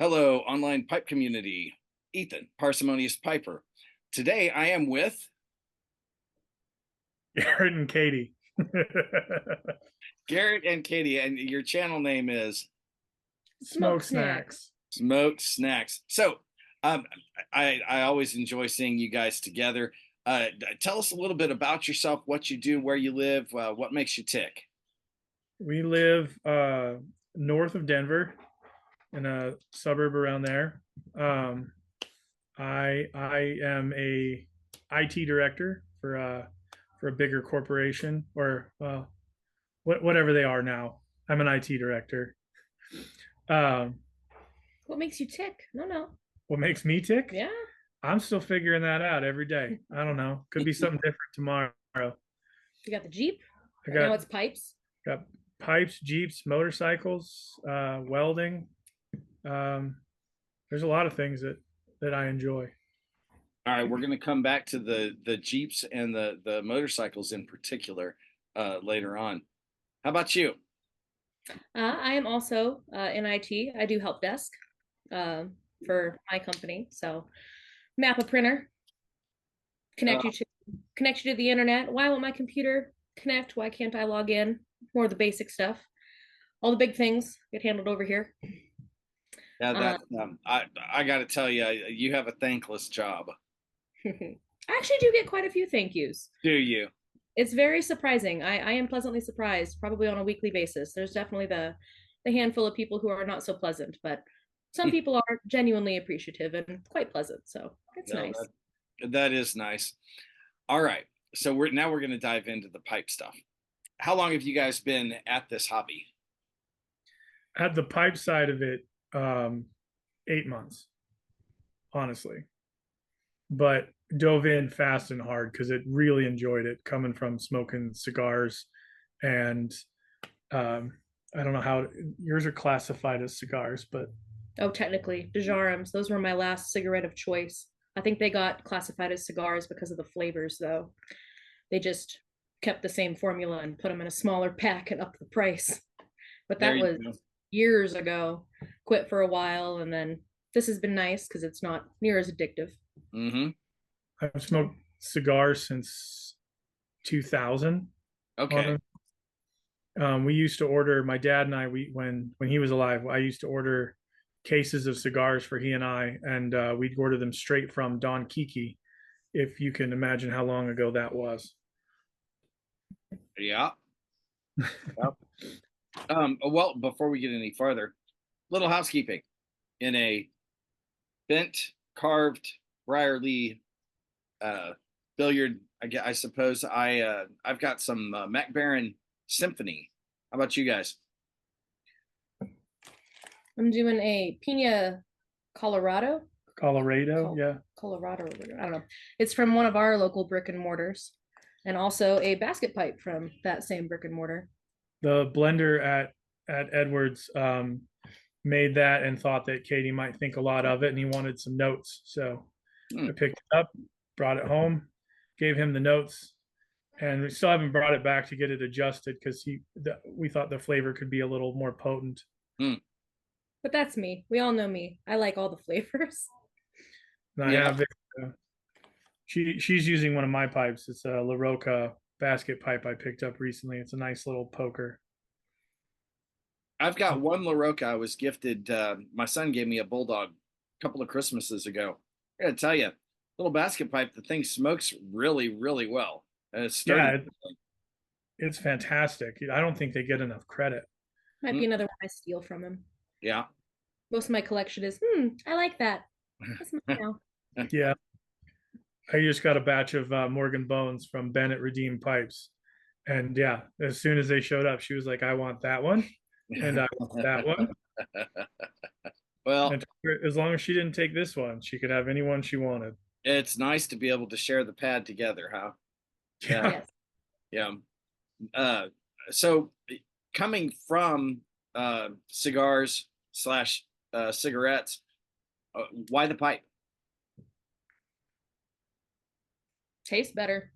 Hello, online pipe community. Ethan, parsimonious piper. Today I am with Garrett and Katie. Garrett and Katie, and your channel name is Smoke snacks. Smoked Snacks. So, um, I always enjoy seeing you guys together. Tell us a little bit about yourself, what you do, where you live, what makes you tick. We live north of Denver in a suburb around there. Um, I am a IT director for a bigger corporation or whatever they are now. I'm an IT director. Um, What makes you tick? No. what makes me tick? Yeah. I'm still figuring that out every day. I don't know. Could be something different tomorrow. You got the Jeep. I Right now got it's pipes. got pipes, jeeps, motorcycles, welding. There's a lot of things that I enjoy. All right, we're going to come back to the Jeeps and the motorcycles in particular later on. How about you? I am also in IT. I do help desk uh, for my company. So map a printer, Uh, connect you to connect you to the internet. Why won't my computer connect? Why can't I log in? More of the basic stuff. All the big things get handled over here. yeah, Uh, I got to tell you, you have a thankless job. I actually do get quite a few thank yous. Do you? It's very surprising. I am pleasantly surprised, probably on a weekly basis. There's definitely the handful of people who are not so pleasant, but some people are genuinely appreciative and quite pleasant. So it's No, nice. that is nice. All right. So we're going to dive into the pipe stuff. How long have you guys been at this hobby? At the pipe side of it, 8 months, honestly, but dove in fast and hard because it really enjoyed it coming from smoking cigars. And I don't know how yours are classified as cigars, but Oh, technically, Dejarums, those were my last cigarette of choice. I think they got classified as cigars because of the flavors, though. They just kept the same formula and put them in a smaller pack and up the price. But There that you was go. years ago. Quit for a while, and then this has been nice because it's not near as addictive. Mm-hmm. I've smoked cigars since 2000 on Okay. them. We used to order, my dad and I, when he was alive, I used to order cases of cigars for he and I, and we'd order them straight from Don Kiki, if you can imagine how long ago that was. Yeah. Yep. Well, before we get any farther, little housekeeping. In a bent, carved Briarly billiard, I suppose I've got some Mac Baron Symphony. How about you guys? I'm doing a Pina Colorado. Colorado, Col- yeah. Colorado, I don't know. It's from one of our local brick and mortars, and also a basket pipe from that same brick and mortar. The blender at Edwards made that and thought that Katie might think a lot of it, and he wanted some notes. So I Hmm. picked it up, brought it home, gave him the notes, and we still haven't brought it back to get it adjusted because we thought the flavor could be a little more potent. Hmm. But that's me. We all know me. I like all the flavors. And I Yeah, have it. She's using one of my pipes. It's a La Roca basket pipe I picked up recently. It's a nice little poker. I've got one LaRocca I was gifted. My son gave me a bulldog a couple of Christmases ago. I gotta tell you, little basket pipe, the thing smokes really, really well, and it's sturdy. Yeah, it's fantastic. I don't think they get enough credit. Might Hmm. be another one I steal from him. Yeah. Most of my collection is, I like that. That's mine now. Yeah, I just got a batch of Morgan Bones from Bennett Redeemed Pipes, and yeah, as soon as they showed up, she was like, "I want that one, and I want that one." Well, And as long as she didn't take this one, she could have any one she wanted. it's nice to be able to share the pad together, huh? Yeah, Yeah, Yes. yeah. Uh, so coming from cigars slash cigarettes, why the pipe? Tastes better.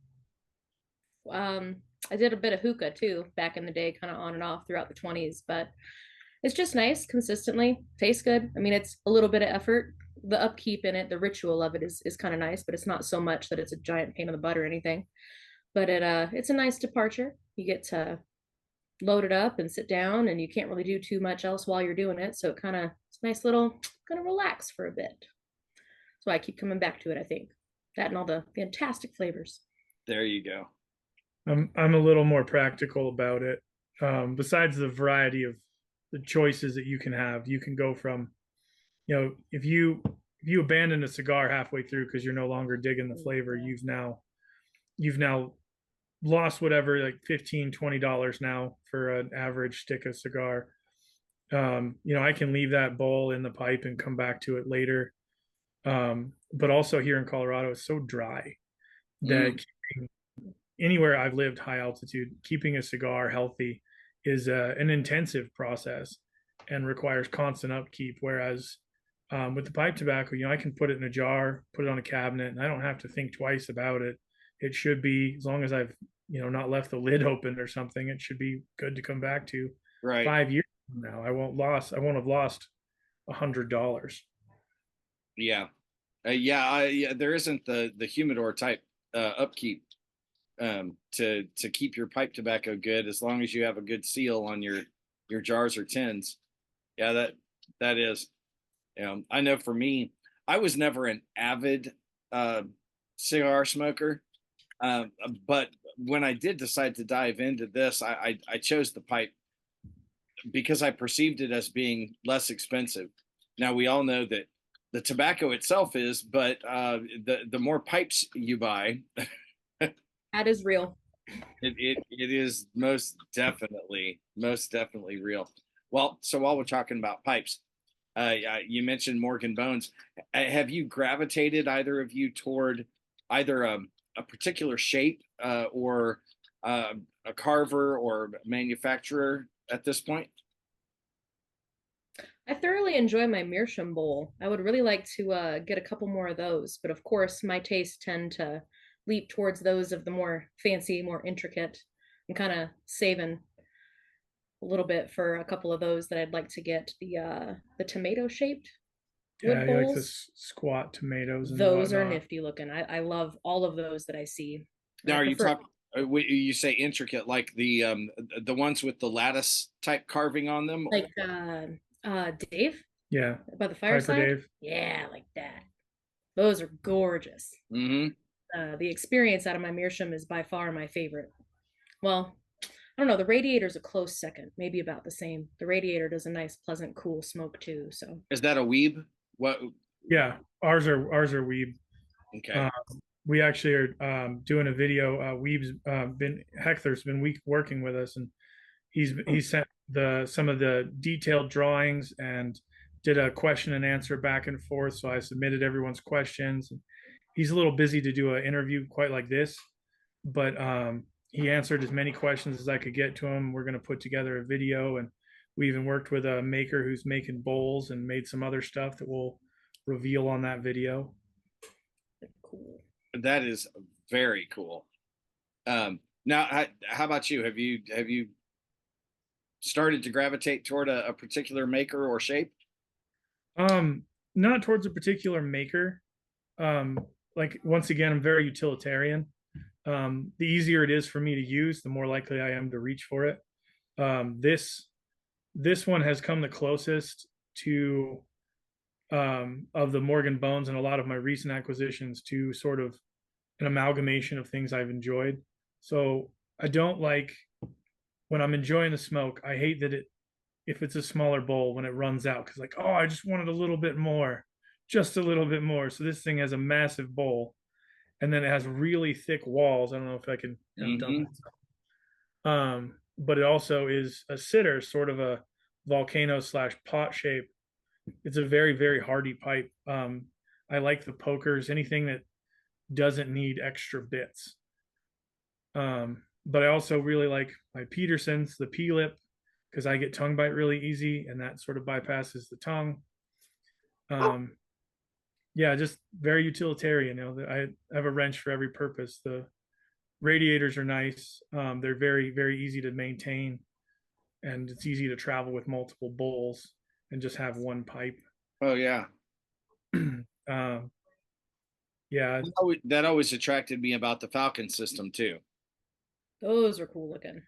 I did a bit of hookah too back in the day, kind of on and off throughout the 20s, but It's just nice consistently, tastes good. I mean, it's a little bit of effort. The upkeep in it, the ritual of it is kind of nice, but it's not so much that it's a giant pain in the butt or anything. But it's a nice departure. You get to load it up and sit down, and you can't really do too much else while you're doing it. So it's a nice little kind of relax for a bit. So I keep coming back to it, I think. That and all the fantastic flavors. There you go. I'm a little more practical about it. Besides the variety of the choices that you can have, you can go from, if you abandon a cigar halfway through because you're no longer digging the flavor, you've now lost whatever, like $15-20 now for an average stick of cigar. I can leave that bowl in the pipe and come back to it later. But also here in Colorado, it's so dry that anywhere I've lived high altitude, keeping a cigar healthy is an intensive process and requires constant upkeep. Whereas with the pipe tobacco, I can put it in a jar, put it on a cabinet, and I don't have to think twice about it. It should be, as long as I've not left the lid open or something, it should be good to come back to. Right. 5 years from now, I won't have lost $100. Yeah. Yeah. There isn't the humidor type upkeep to keep your pipe tobacco good, as long as you have a good seal on your jars or tins. Yeah, that is. I know for me, I was never an avid cigar smoker, but when I did decide to dive into this, I chose the pipe because I perceived it as being less expensive. Now we all know that the tobacco itself is, but the more pipes you buy, That is real. it is most definitely real. Well, so while we're talking about pipes, you mentioned Morgan Bones. Have you gravitated, either of you, toward either a particular shape or a carver or manufacturer at this point? I thoroughly enjoy my meerschaum bowl. I would really like to get a couple more of those, but of course, my tastes tend to leap towards those of the more fancy, more intricate. I'm kind of saving a little bit for a couple of those that I'd like to get, the tomato shaped Yeah, wood you like the bowls. squat tomatoes and Those are whatnot. nifty looking. I love all of those that I see. Now, I are you prefer talking? You say intricate, like the ones with the lattice type carving on them? like Dave Yeah, by the Piper fireside. Dave. Yeah, like that. Those are gorgeous. Mm-hmm. The experience out of my meerschaum is by far my favorite. Well, I don't know. The Radiator's a close second, maybe about the same. The Radiator does a nice, pleasant, cool smoke too. So Is that a weeb? What? Yeah, ours are Weeb. Okay. We actually are doing a video. Weeb's been Heckler's been working with us, and he sent some of the detailed drawings and did a question and answer back and forth. So I submitted everyone's questions. He's a little busy to do an interview quite like this, but he answered as many questions as I could get to him. We're going to put together a video, and we even worked with a maker who's making bowls and made some other stuff that we'll reveal on that video. cool. That is very cool. Now, how about you? Have you started to gravitate toward a particular maker or shape? Not towards a particular maker. Like, once again, I'm very utilitarian. The easier it is for me to use, the more likely I am to reach for it. This one has come the closest to of the Morgan Bones and a lot of my recent acquisitions to sort of an amalgamation of things I've enjoyed. So I don't like, when I'm enjoying the smoke, I hate that if it's a smaller bowl, when it runs out, because, like, oh, I just wanted a little bit more, just a little bit more. So this thing has a massive bowl, and then it has really thick walls. I don't know if I can. But it also is a sitter, sort of a volcano / pot shape. It's a very, very hardy pipe. I like the pokers, anything that doesn't need extra bits. But I also really like my Petersons, the P-lip, because I get tongue bite really easy, and that sort of bypasses the tongue. Yeah, just very utilitarian. I have a wrench for every purpose. The radiators are nice. They're very, very easy to maintain, and it's easy to travel with multiple bowls and just have one pipe. Oh yeah. um, yeah, That always attracted me about the Falcon system too. Those are cool looking.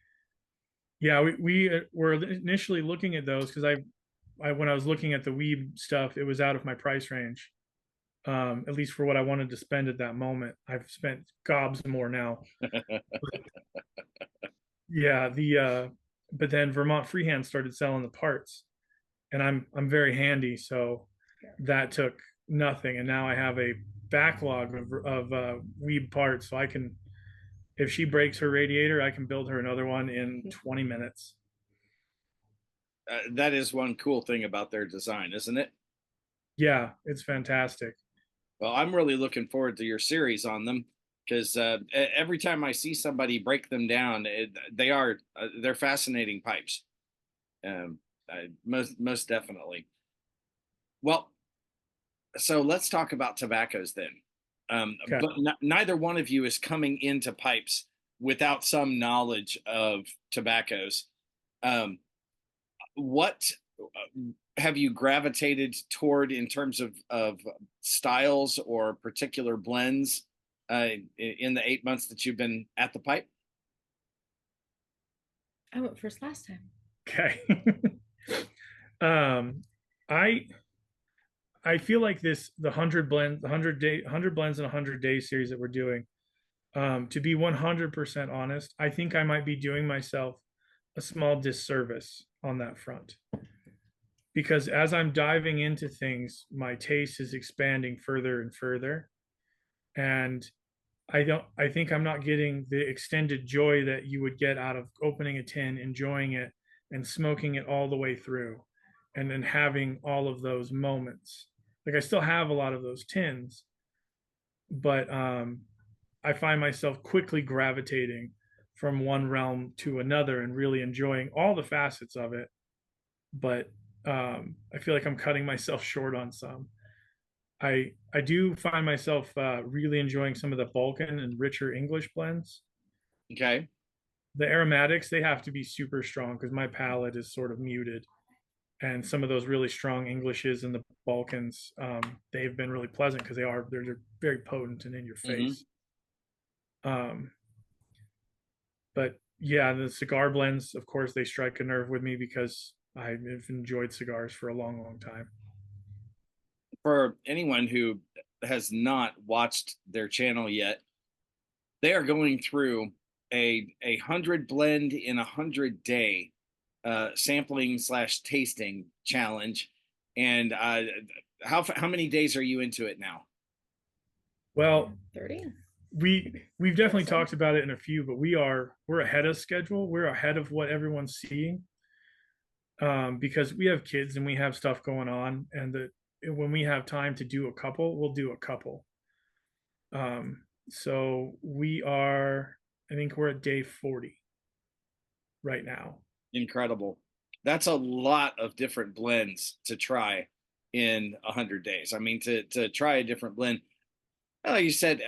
yeah. We were initially looking at those because I when I was looking at the Weeb stuff, it was out of my price range. At least for what I wanted to spend at that moment. I've spent gobs more now. Yeah, but then Vermont Freehand started selling the parts, and I'm very handy, so that took nothing, and now I have a backlog of Weeb parts, so I can, if she breaks her radiator, I can build her another one in 20 minutes. That is one cool thing about their design, isn't it? Yeah, it's fantastic. Well, I'm really looking forward to your series on them because every time I see somebody break them down, they're fascinating pipes. Um, most definitely. Well, so let's talk about tobaccos then. Okay. But neither one of you is coming into pipes without some knowledge of tobaccos. What have you gravitated toward in terms of styles or particular blends in the 8 months that you've been at the pipe? I went first last time. Okay. um, I I feel like the 100 blends in 100 day series that we're doing. To be 100% honest, I think I might be doing myself a small disservice on that front, because as I'm diving into things, my taste is expanding further and further, and I think I'm not getting the extended joy that you would get out of opening a tin, enjoying it, and smoking it all the way through, and then having all of those moments. Like, I still have a lot of those tins, but I find myself quickly gravitating from one realm to another and really enjoying all the facets of it. But I feel like I'm cutting myself short on some. I do find myself really enjoying some of the Balkan and richer English blends. Okay. The aromatics, they have to be super strong because my palate is sort of muted. And some of those really strong Englishes and the Balkans, they've been really pleasant because they're very potent and in your face. But yeah, the cigar blends, of course, they strike a nerve with me because I've enjoyed cigars for a long, long time. For anyone who has not watched their channel yet, they are going through a 100 blend in 100 day sampling / tasting challenge. And how many days are you into it now? Well, 30. We've definitely talked about it in a few, but we're ahead of schedule. We're ahead of what everyone's seeing, because we have kids and we have stuff going on, and when we have time to do a couple, we'll do a couple. So I think we're at day 40 right now. Incredible. That's a lot of different blends to try in 100 days. I mean, to try a different blend, like you said,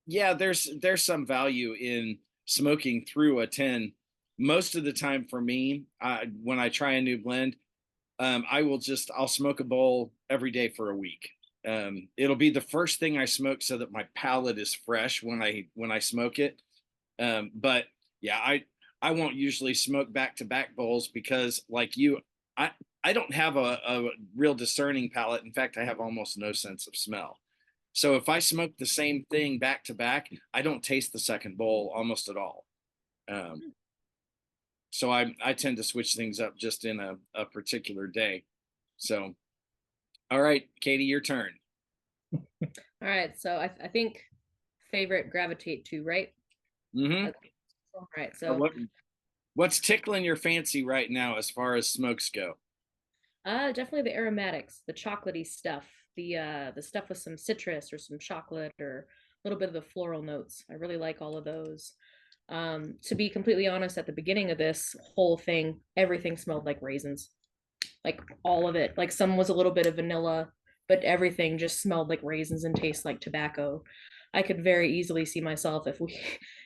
yeah, there's some value in smoking through a tin. Most of the time for me, when I try a new blend, I'll smoke a bowl every day for a week. It'll be the first thing I smoke so that my palate is fresh when I smoke it. But yeah, I won't usually smoke back to back bowls because, like you, I don't have a real discerning palate. In fact, I have almost no sense of smell. So if I smoke the same thing back to back, I don't taste the second bowl almost at all. So I tend to switch things up just in a particular day. So, all right, Katie, your turn. All right, so I think favorite gravitate to, right? Mm-hmm. Okay. All right, so what's tickling your fancy right now as far as smokes go? definitely the aromatics, the chocolatey stuff, the stuff with some citrus or some chocolate or a little bit of the floral notes. I really like all of those. To be completely honest, at the beginning of this whole thing, everything smelled like raisins, like all of it. Like some was a little bit of vanilla, but everything just smelled like raisins and tastes like tobacco. I could very easily see myself if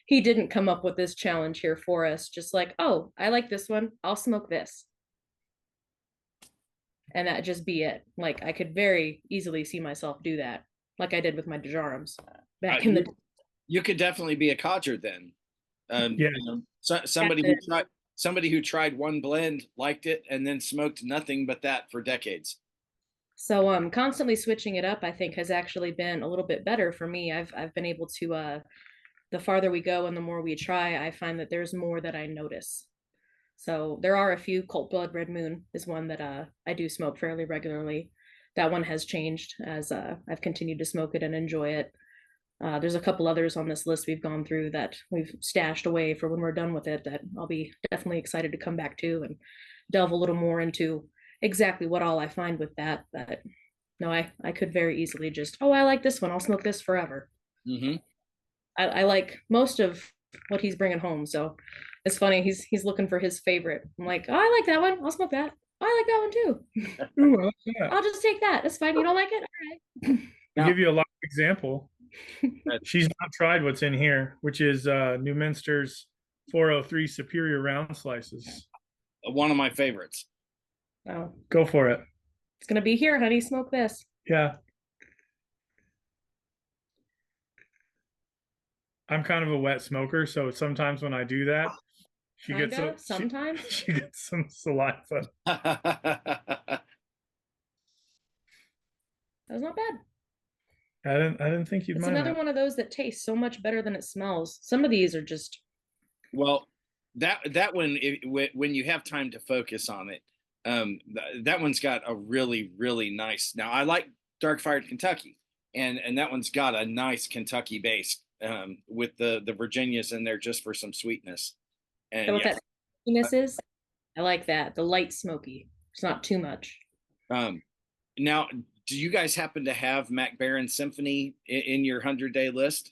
he didn't come up with this challenge here for us, just like, oh, I like this one, I'll smoke this. And that just be it. Like I could very easily see myself do that, like I did with my Dejarums back in the You could definitely be a codger then. Yeah. You know, somebody who tried one blend, liked it, and then smoked nothing but that for decades. So constantly switching it up, I think, has actually been a little bit better for me. I've been able to the farther we go and the more we try, I find that there's more that I notice. So there are a few. Colt Blood Red Moon is one that I do smoke fairly regularly. That one has changed as I've continued to smoke it and enjoy it. There's a couple others on this list we've gone through that we've stashed away for when we're done with it that I'll be definitely excited to come back to and delve a little more into exactly what all I find with that. But no, I could very easily just, oh, I like this one, I'll smoke this forever. Mm-hmm. I like most of what he's bringing home, so it's funny. He's looking for his favorite. I'm like, oh, I like that one, I'll smoke that. Oh, I like that one too. Ooh, I like that. I'll just take that. That's fine. You don't like it? All right. I'll give you a live example. She's not tried what's in here, which is New Minster's 403 Superior Round Slices. One of my favorites. Oh, Go for it. it's gonna be here, honey. Smoke this. Yeah. I'm kind of a wet smoker, so sometimes when I do that, she gets sometimes. she gets some saliva. That was not bad. I didn't think you'd It's mind another that. one of those that tastes so much better than it smells. Some of these are just Well, that one, when you have time to focus on it, that one's got a really nice. Now I like Dark Fired Kentucky, and that one's got a nice Kentucky base with the Virginias in there just for some sweetness. And what yeah, that smokiness is. I like that. The light smoky. It's not too much. now, do you guys happen to have Mac Barron Symphony in your 100-day list?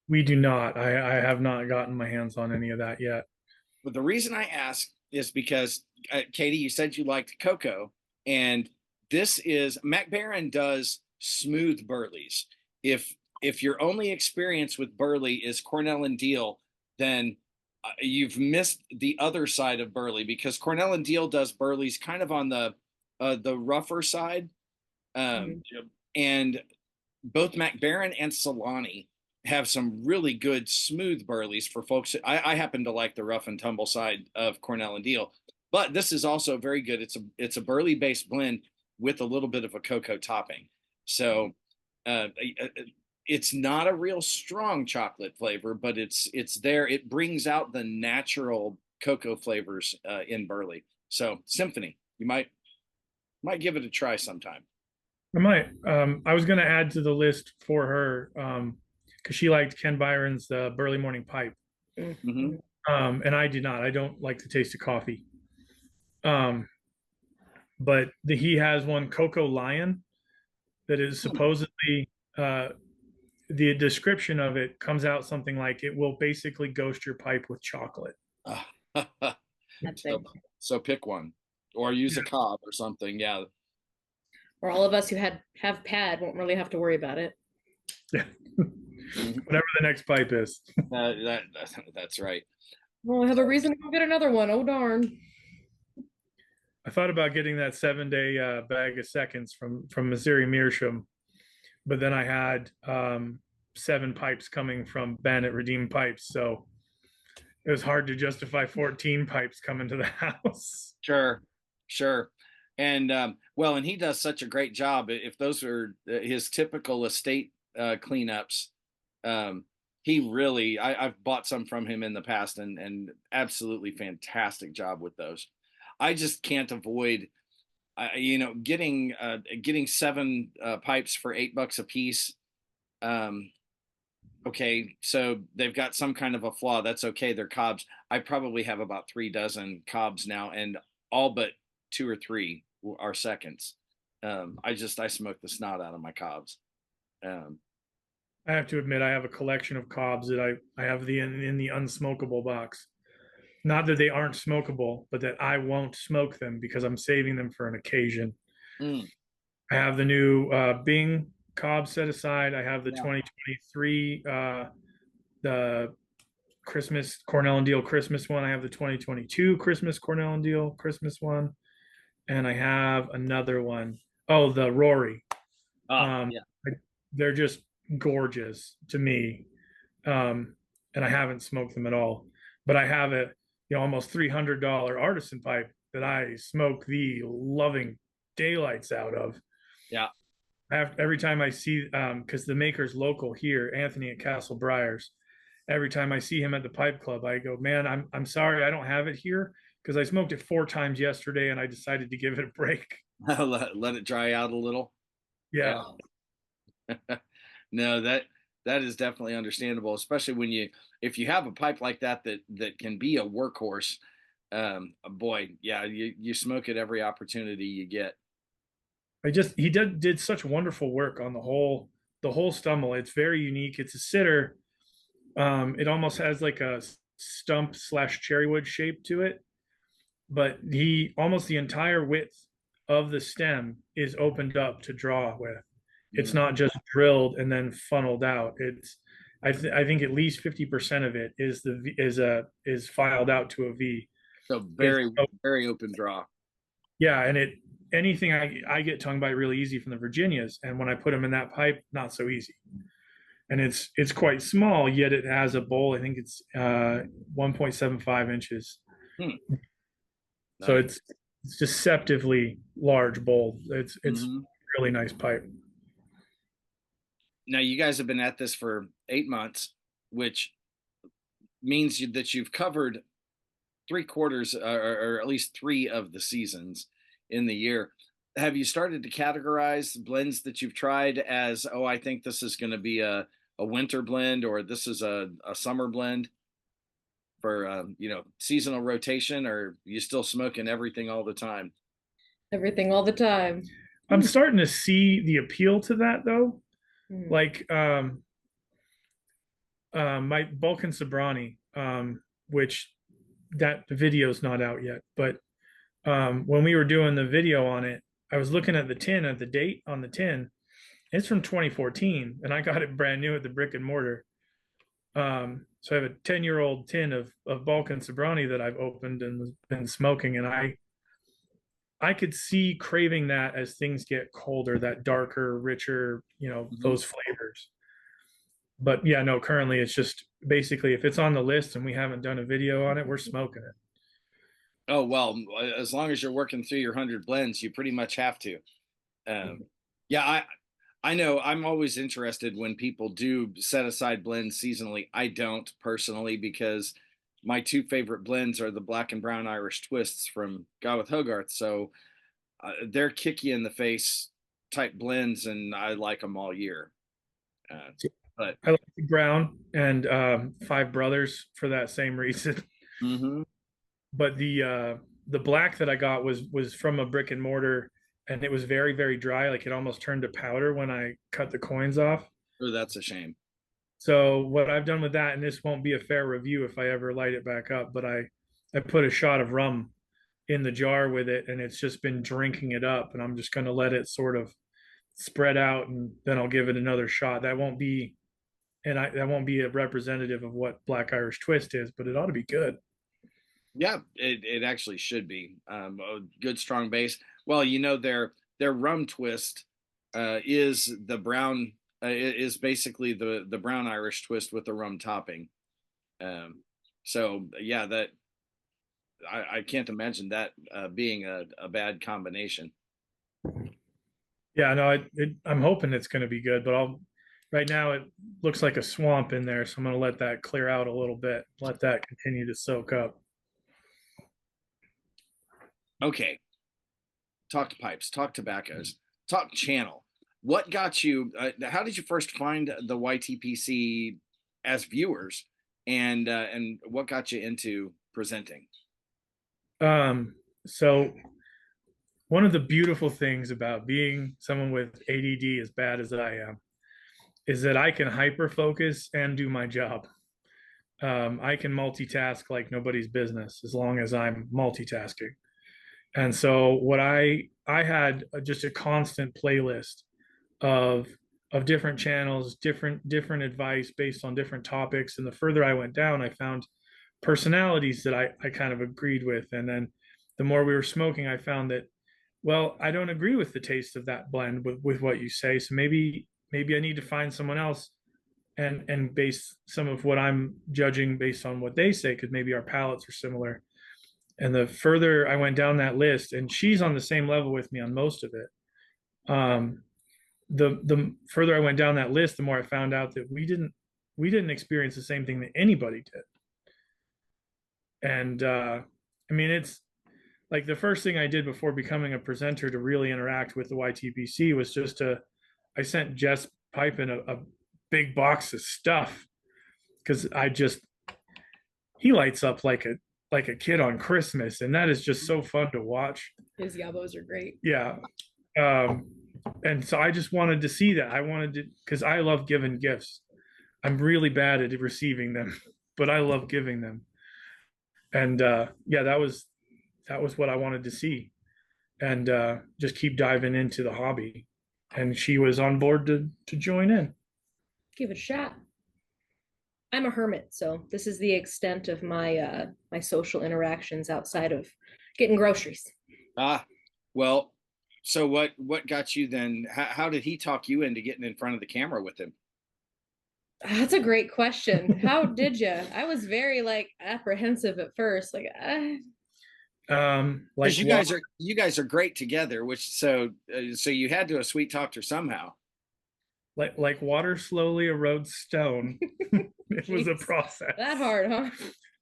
We do not. I have not gotten my hands on any of that yet. But the reason I ask is because Katie, you said you liked cocoa, and this is Mac Barron does smooth burleys. If your only experience with burley is Cornell and Deal, then you've missed the other side of burley, because Cornell and Deal does burleys kind of on the rougher side, and both Mac Barron and Solani have some really good smooth burleys for folks. I happen to like the rough and tumble side of Cornell and Deal, but this is also very good. It's a burley based blend with a little bit of a cocoa topping. So it's not a real strong chocolate flavor, but it's there. It brings out the natural cocoa flavors in burley. So Symphony, you might give it a try sometime. I might. I was going to add to the list for her because she liked Ken Byron's Burley Morning Pipe. Mm-hmm. And I did not. I don't like the taste of coffee. But he has one Cocoa Lion that is supposedly the description of it comes out something like it will basically ghost your pipe with chocolate. So pick one or use a cob or something. Yeah. Or all of us who have pad won't really have to worry about it. Yeah. Whatever the next pipe is. That's right. Well, I have a reason to go get another one. Oh darn. I thought about getting that 7-day bag of seconds from Missouri Meerschaum, but then I had 7 pipes coming from Ben at Redeemed Pipes, so it was hard to justify 14 pipes coming to the house. Sure. And well, and he does such a great job. If those are his typical estate cleanups, he really, I've bought some from him in the past, and absolutely fantastic job with those. I just can't avoid, getting 7 pipes for $8 a piece. Okay, so they've got some kind of a flaw. That's okay. They're cobs. I probably have about 3 dozen cobs now, and all but 2 or 3 are seconds. I smoke the snot out of my cobs. I have to admit, I have a collection of cobs that I have in the unsmokable box. Not that they aren't smokable, but that I won't smoke them because I'm saving them for an occasion. I have the new Bing cob set aside. I have the Yeah. 2023 the Christmas Cornell and Deal Christmas one. I have the 2022 Christmas Cornell and Deal Christmas one, and I have another one. Oh, the Rory. Yeah. They're just gorgeous to me, and I haven't smoked them at all. But I have a almost $300 artisan pipe that I smoke the loving daylights out of. Yeah. Every time I see, because the maker's local here, Anthony at Castle Briars. Every time I see him at the pipe club, I go, man, I'm sorry I don't have it here because I smoked it 4 times yesterday and I decided to give it a break. Let it dry out a little. Yeah. No, that is definitely understandable, especially when if you have a pipe like that can be a workhorse. Boy, yeah, you smoke it every opportunity you get. He did such wonderful work on the whole stummel. It's very unique. It's a sitter. It almost has like a stump slash cherrywood shape to it, but he almost the entire width of the stem is opened up to draw with. It's not just drilled and then funneled out. I think at least 50% of it is filed out to a V. So very open draw. Yeah, and anything I get tongue bite really easy from the Virginias, and when I put them in that pipe, not so easy. And it's quite small, yet it has a bowl. I think it's 1.75 inches. So it's deceptively large bowl. It's really nice pipe. Now you guys have been at this for 8 months, which means that you've covered 3/4 or at least 3 of the seasons in the year. Have you started to categorize blends that you've tried as, oh, I think this is going to be a winter blend, or this is a summer blend for seasonal rotation, or you still smoking everything all the time? Everything all the time. I'm starting to see the appeal to that though. Like my Balkan Sobrani, which that the video's not out yet, but when we were doing the video on it, I was looking at the tin, at the date on the tin. It's from 2014, and I got it brand new at the brick and mortar. So I have a 10-year-old tin of Balkan Sobrani that I've opened and been smoking, and I could see craving that as things get colder, that darker, richer, those flavors. But yeah, no, currently it's just basically if it's on the list and we haven't done a video on it, we're smoking it. Oh, well, as long as you're working through your 100 blends, you pretty much have to. Yeah, I know I'm always interested when people do set aside blends seasonally. I don't personally, because my 2 favorite blends are the black and brown Irish twists from God with Hogarth. So they're kick you in the face type blends, and I like them all year. But I like the brown and Five Brothers for that same reason. But the black that I got was from a brick and mortar, and it was very, very dry. Like it almost turned to powder when I cut the coins off. Oh, that's a shame. So what I've done with that, and this won't be a fair review if I ever light it back up, but I put a shot of rum in the jar with it, and it's just been drinking it up, and I'm just going to let it sort of spread out, and then I'll give it another shot. That won't be a representative of what Black Irish Twist is, but it ought to be good. Yeah, it actually should be a good strong base. Well, their rum twist is the brown is basically the brown Irish twist with the rum topping. So yeah, that I can't imagine that being a bad combination. Yeah, no, I'm hoping it's going to be good, but right now it looks like a swamp in there, so I'm going to let that clear out a little bit, let that continue to soak up. Okay. Talk pipes, talk tobaccos, talk channel. What got you? How did you first find the YTPC as viewers, and what got you into presenting? So one of the beautiful things about being someone with ADD as bad as I am is that I can hyper focus and do my job. I can multitask like nobody's business as long as I'm multitasking. And so what I had just a constant playlist of of different channels, different advice based on different topics. And the further I went down, I found personalities that I kind of agreed with. And then the more we were smoking, I found that, well, I don't agree with the taste of that blend with what you say. So maybe I need to find someone else and base some of what I'm judging based on what they say, because maybe our palates are similar. And the further I went down that list, and she's on the same level with me on most of it, the further I went down that list, the more I found out that we didn't experience the same thing that anybody did. And I mean, it's like the first thing I did before becoming a presenter to really interact with the YTPC was I sent Jess Pipin a big box of stuff, because he lights up like a kid on Christmas, and that is just so fun to watch. His yabos are great. Yeah. And so I just wanted to see that. I wanted to, because I love giving gifts. I'm really bad at receiving them, but I love giving them. And yeah, that was what I wanted to see, and just keep diving into the hobby. And she was on board to join in. Give it a shot. I'm a hermit, so this is the extent of my my social interactions outside of getting groceries. Ah, well, so what got you then? How did he talk you into getting in front of the camera with him? That's a great question. How did you? I was very like apprehensive at first, like Like you guys are great together, which so you had to have sweet talked her somehow. Like water slowly erodes stone. It was a process. That hard, huh?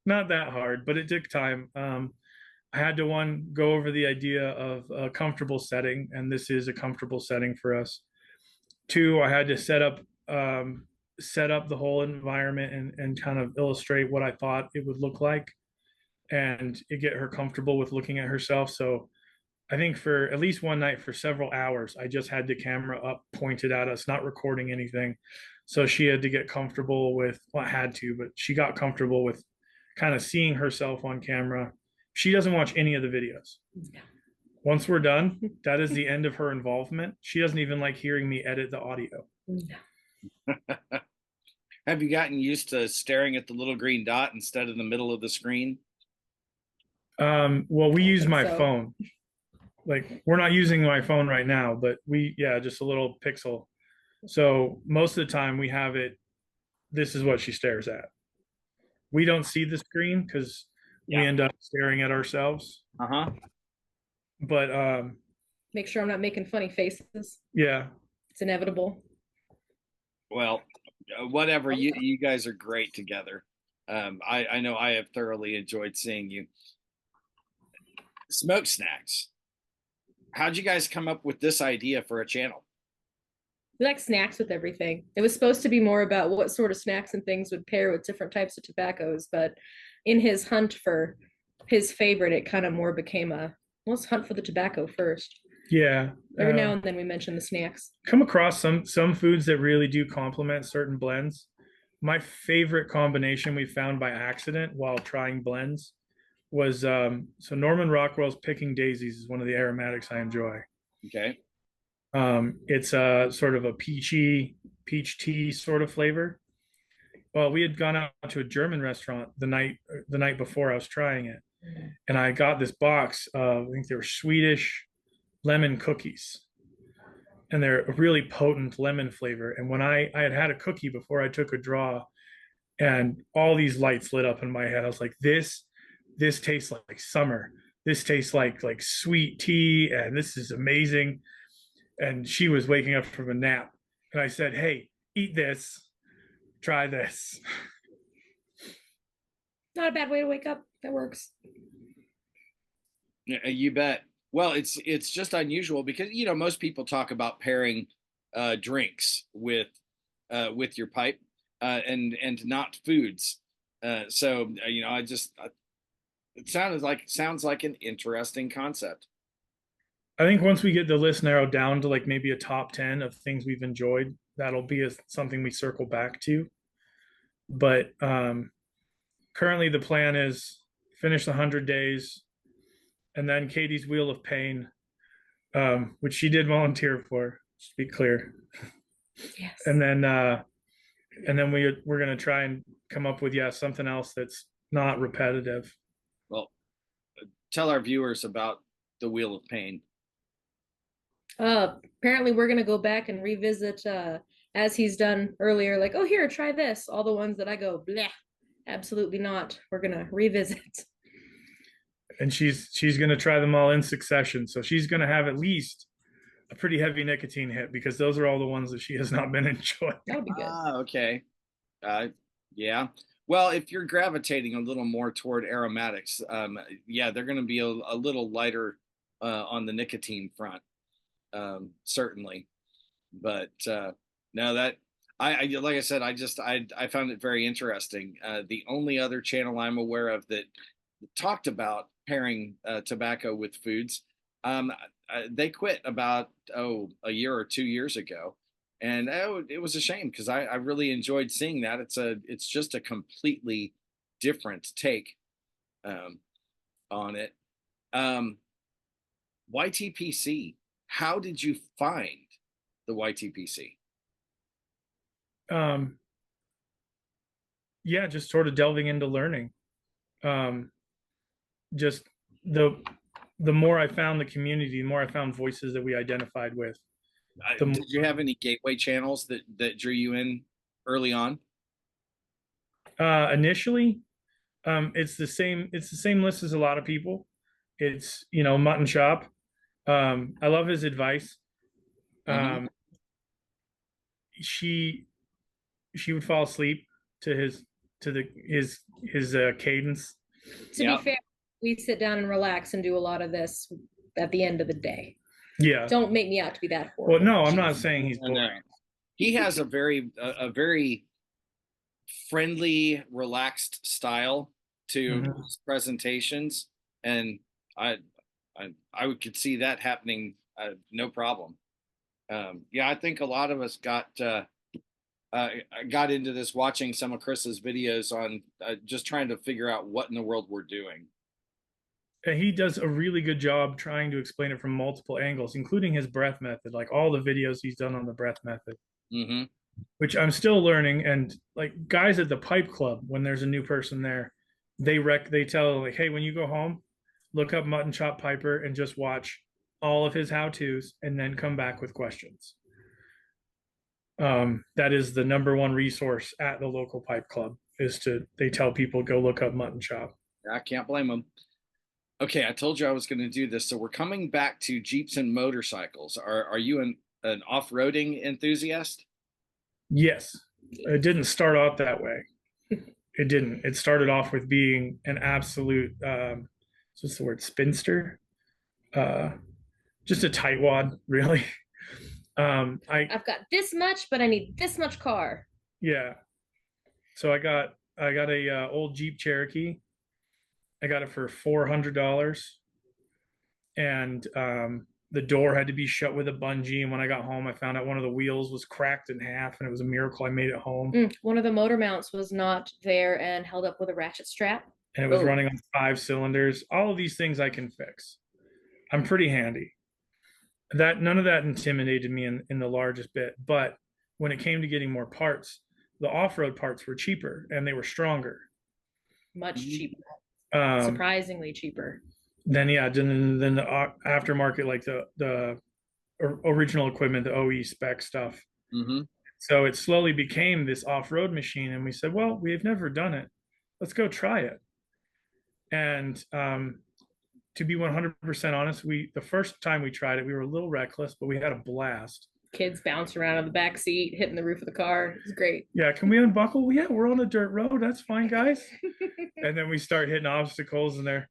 Not that hard, but it took time. I had to go over the idea of a comfortable setting, and this is a comfortable setting for us. Two, I had to set up the whole environment and kind of illustrate what I thought it would look like, and get her comfortable with looking at herself. So I think for at least one night for several hours, I just had the camera up pointed at us, not recording anything. So she had to get comfortable with, well, I had to, but she got comfortable with kind of seeing herself on camera. She doesn't watch any of the videos. Once we're done, that is the end of her involvement. She doesn't even like hearing me edit the audio. Have you gotten used to staring at the little green dot instead of the middle of the screen? Well, we use my phone. Like, we're not using my phone right now, but just a little pixel. So most of the time we have it, this is what she stares at. We don't see the screen because we end up staring at ourselves. But make sure I'm not making funny faces. Yeah, it's inevitable. Well, whatever, you guys are great together. I know I have thoroughly enjoyed seeing you. Smoke snacks. How'd you guys come up with this idea for a channel? We like snacks with everything. It was supposed to be more about what sort of snacks and things would pair with different types of tobaccos, but in his hunt for his favorite, it kind of more became let's hunt for the tobacco first. Yeah. Every now and then we mention the snacks. Come across some foods that really do complement certain blends. My favorite combination we found by accident while trying blends was so Norman Rockwell's Picking Daisies is one of the aromatics I enjoy. Okay. It's a sort of a peach tea sort of flavor. Well, we had gone out to a German restaurant the night before I was trying it, and I got this box of, I think they were Swedish lemon cookies, and they're a really potent lemon flavor. And when I had a cookie before I took a draw, and all these lights lit up in my head, I was like, this tastes like summer. This tastes like sweet tea, and this is amazing. And she was waking up from a nap, and I said, hey, eat this, try this. Not a bad way to wake up. That works. Yeah, you bet. Well, it's just unusual because most people talk about pairing drinks with your pipe and not foods. So it sounds like an interesting concept. I think once we get the list narrowed down to like maybe a top 10 of things we've enjoyed, that'll be something we circle back to. But currently the plan is finish the 100 days, and then Katie's Wheel of Pain, which she did volunteer for, just to be clear. Yes. And then we're gonna try and come up with something else that's not repetitive. Well, tell our viewers about the Wheel of Pain. Apparently we're gonna go back and revisit as he's done earlier, like, oh here, try this. All the ones that I go, bleh, absolutely not. We're gonna revisit. And she's gonna try them all in succession. So she's gonna have at least a pretty heavy nicotine hit because those are all the ones that she has not been enjoying. That would be good. Okay. Yeah. Well, if you're gravitating a little more toward aromatics, yeah, they're going to be a little lighter on the nicotine front, certainly. But no, that I like I said, I found it very interesting. The only other channel I'm aware of that talked about pairing tobacco with foods, they quit about a year or 2 years ago, and it was a shame because I really enjoyed seeing that. It's just a completely different take um, on it. Um, YTPC, how did you find the YTPC? Yeah, just sort of delving into learning. Just the more I found the community, the more I found voices that we identified with. Did you have any gateway channels that drew you in early on? Initially, it's the same list as a lot of people. It's Mutton Shop. I love his advice. Mhm. She would fall asleep to his cadence. To be fair, we sit down and relax and do a lot of this at the end of the day. Yeah. Don't make me out to be that horrible. Well, no, I'm not saying he's boring. No. He has a very friendly, relaxed style to his presentations, and I could see that happening no problem. Yeah, I think a lot of us got into this watching some of Chris's videos on just trying to figure out what in the world we're doing. He does a really good job trying to explain it from multiple angles, including his breath method, like all the videos he's done on the breath method, which I'm still learning. And like guys at the Pipe Club, when there's a new person there, they tell like, hey, when you go home, look up Mutton Chop Piper and just watch all of his how-tos and then come back with questions. That is the number one resource at the local Pipe Club they tell people go look up Mutton Chop. I can't blame them. Okay, I told you I was going to do this. So we're coming back to Jeeps and motorcycles. Are you an off-roading enthusiast? Yes. It didn't start out that way. It didn't. It started off with being an absolute, what's the word, spinster? Just a tightwad, really. I've got this much, but I need this much car. Yeah. So I got a old Jeep Cherokee. I got it for $400, and the door had to be shut with a bungee. And when I got home, I found out one of the wheels was cracked in half, and it was a miracle I made it home. One of the motor mounts was not there and held up with a ratchet strap. And it was running on 5 cylinders. All of these things I can fix. I'm pretty handy. None of that intimidated me in the largest bit. But when it came to getting more parts, the off-road parts were cheaper and they were stronger. Much cheaper. Surprisingly cheaper. Then the aftermarket, like the original equipment, the OE spec stuff. So it slowly became this off-road machine, and we said, well, we've never done it. Let's go try it. And to be 100% honest, the first time we tried it, we were a little reckless, but we had a blast. Kids bounced around on the back seat, hitting the roof of the car. It was great. Yeah, can we unbuckle? Yeah, we're on a dirt road. That's fine, guys. And then we start hitting obstacles, and they're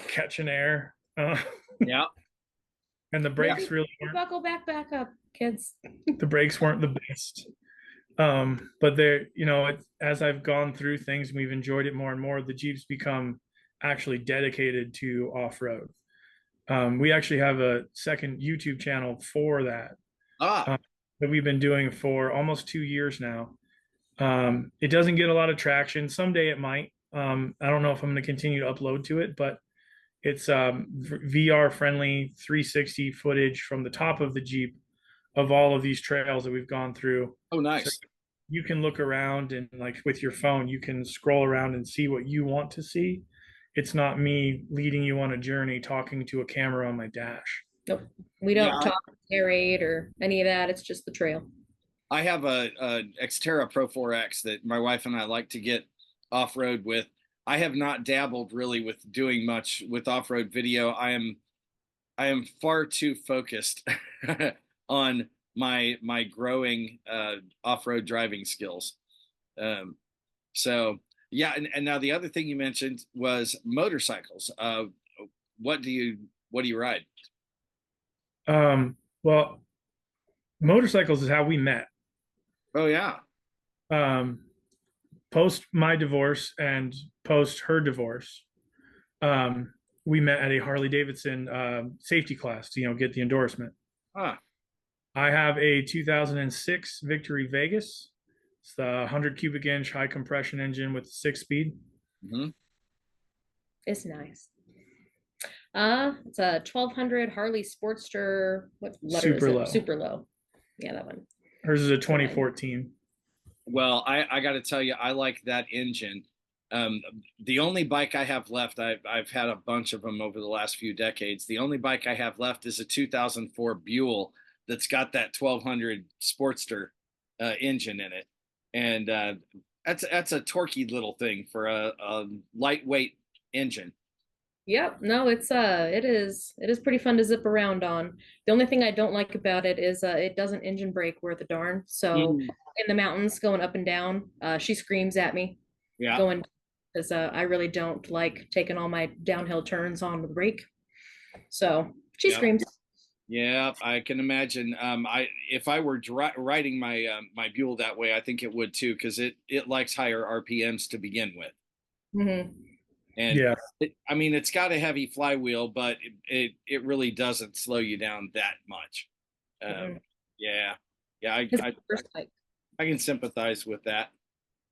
catching air. Yeah. And the brakes really weren't. Buckle back up, kids. The brakes weren't the best. But they're, as I've gone through things, we've enjoyed it more and more. The Jeep's become actually dedicated to off-road. We actually have a second YouTube channel for that. That we've been doing for almost 2 years now. It doesn't get a lot of traction. Someday it might. I don't know if I'm going to continue to upload to it, but it's VR friendly 360 footage from the top of the Jeep of all of these trails that we've gone through. Oh, So nice. you can look around and like with your phone, you can scroll around and see what you want to see. It's not me leading you on a journey talking to a camera on my dash. Nope. We Yeah, don't talk, narrate, or any of that. It's just the trail. I have a Xterra Pro 4X that my wife and I like to get off road with. I have not dabbled really with doing much with off road video. I am far too focused on my growing off road driving skills. Um, so yeah, and now the other thing you mentioned was motorcycles. What do you ride? Well, motorcycles is how we met. Oh yeah. Um, Post my divorce and post her divorce, um, we met at a Harley Davidson safety class to get the endorsement. Ah. I have a 2006 Victory Vegas. It's the 100 cubic inch high compression engine with 6 speed. Mhm. It's nice. It's a 1200 Harley Sportster. What letter is Super it? low. Super low. Yeah, that one. Hers is a 2014. Well, I got to tell you, I like that engine. The only bike I have left, I've had a bunch of them over the last few decades. The only bike I have left is a 2004 Buell that's got that 1200 Sportster engine in it, and that's a torquey little thing for a lightweight engine. Yep. No, it is pretty fun to zip around on. The only thing I don't like about it is it doesn't engine brake worth a darn. So Mm. in the mountains going up and down, she screams at me Yeah. going because I really don't like taking all my downhill turns on with brake. So she Yeah. screams. Yeah, I can imagine. I if I were riding my my Buell that way, I think it would too, because it likes higher RPMs to begin with, Hmm. and Yeah. I mean it's got a heavy flywheel, but it really doesn't slow you down that much. Mm-mm. Yeah, yeah, His first bike. I can sympathize with that,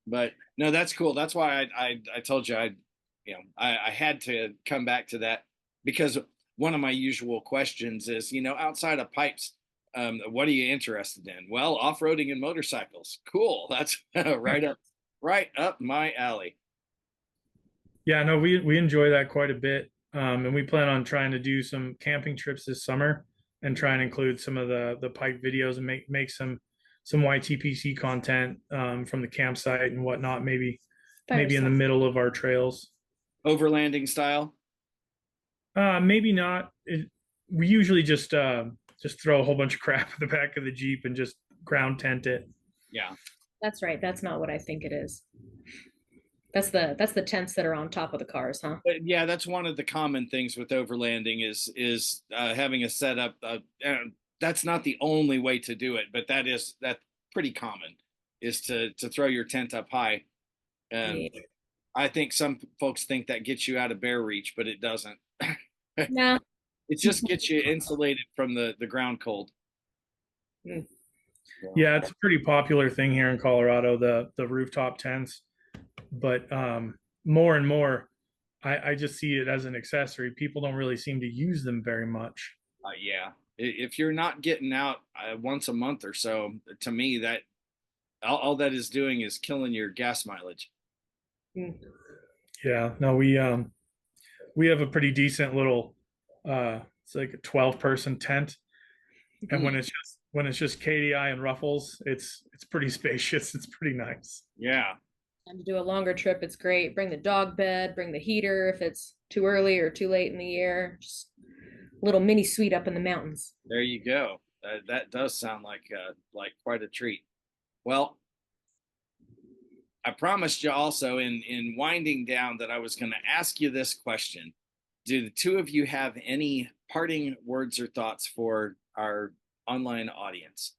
but no, that's cool. That's why I told you I had to come back to that because one of my usual questions is outside of pipes, what are you interested in? Well, off-roading and motorcycles. Cool. That's right up my alley. Yeah, no, we enjoy that quite a bit. And we plan on trying to do some camping trips this summer and try and include some of the pike videos and make some YTPC content from the campsite and whatnot, maybe in the middle of our trails. Overlanding style. Maybe not. We usually just throw a whole bunch of crap in the back of the Jeep and just ground tent it. Yeah. That's right. That's not what I think it is. That's the tents that are on top of the cars, huh? But yeah, that's one of the common things with overlanding is having a setup. That's not the only way to do it, but that's pretty common. Is to throw your tent up high. Yeah. I think some folks think that gets you out of bear reach, but it doesn't. No. It just gets you insulated from the ground cold. Mm. Yeah, it's a pretty popular thing here in Colorado, the rooftop tents. But more and more, I just see it as an accessory. People don't really seem to use them very much. Yeah, if you're not getting out once a month or so, to me that all that is doing is killing your gas mileage. Mm. Yeah, no, we have a pretty decent little it's like a 12-person tent. And when it's just KDI and Ruffles, it's pretty spacious. It's pretty nice. Yeah. Time to do a longer trip, it's great. Bring the dog bed, bring the heater if it's too early or too late in the year. Just a little mini suite up in the mountains. There you go. That does sound like quite a treat. Well, I promised you also in winding down that I was going to ask you this question. Do the two of you have any parting words or thoughts for our online audience?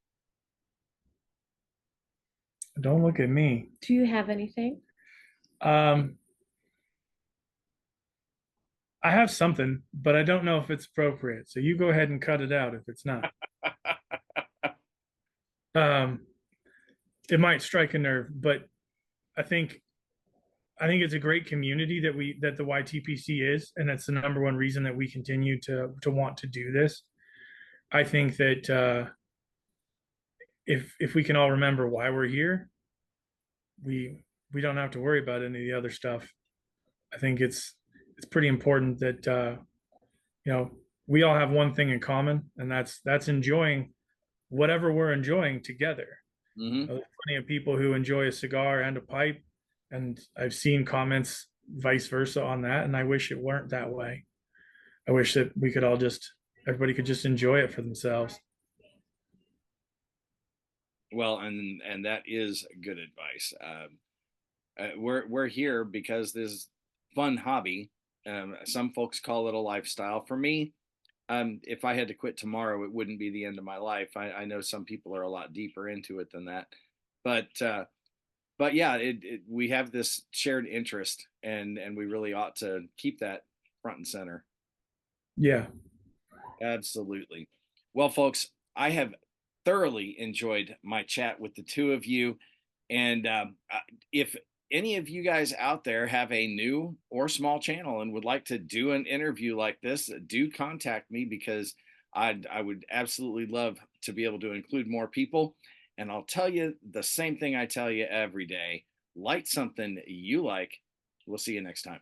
Don't look at me. Do you have anything? I have something, but I don't know if it's appropriate. So you go ahead and cut it out if it's not. Um, it might strike a nerve, but I think it's a great community that the YTPC is, and that's the number one reason that we continue to want to do this. I think that if we can all remember why we're here, we don't have to worry about any of the other stuff. I think it's pretty important that you know, we all have one thing in common, and that's enjoying whatever we're enjoying together. Mm-hmm. There's plenty of people who enjoy a cigar and a pipe, and I've seen comments vice versa on that, and I wish it weren't that way. I wish that we could all just everybody could just enjoy it for themselves. Well, and that is good advice. We're here because this fun hobby. Some folks call it a lifestyle. For me, if I had to quit tomorrow, it wouldn't be the end of my life. I know some people are a lot deeper into it than that, but yeah, we have this shared interest, and we really ought to keep that front and center. Yeah. Absolutely. Well, folks, I have thoroughly enjoyed my chat with the two of you. And if any of you guys out there have a new or small channel and would like to do an interview like this, do contact me, because I would absolutely love to be able to include more people. And I'll tell you the same thing I tell you every day: light something you like. We'll see you next time.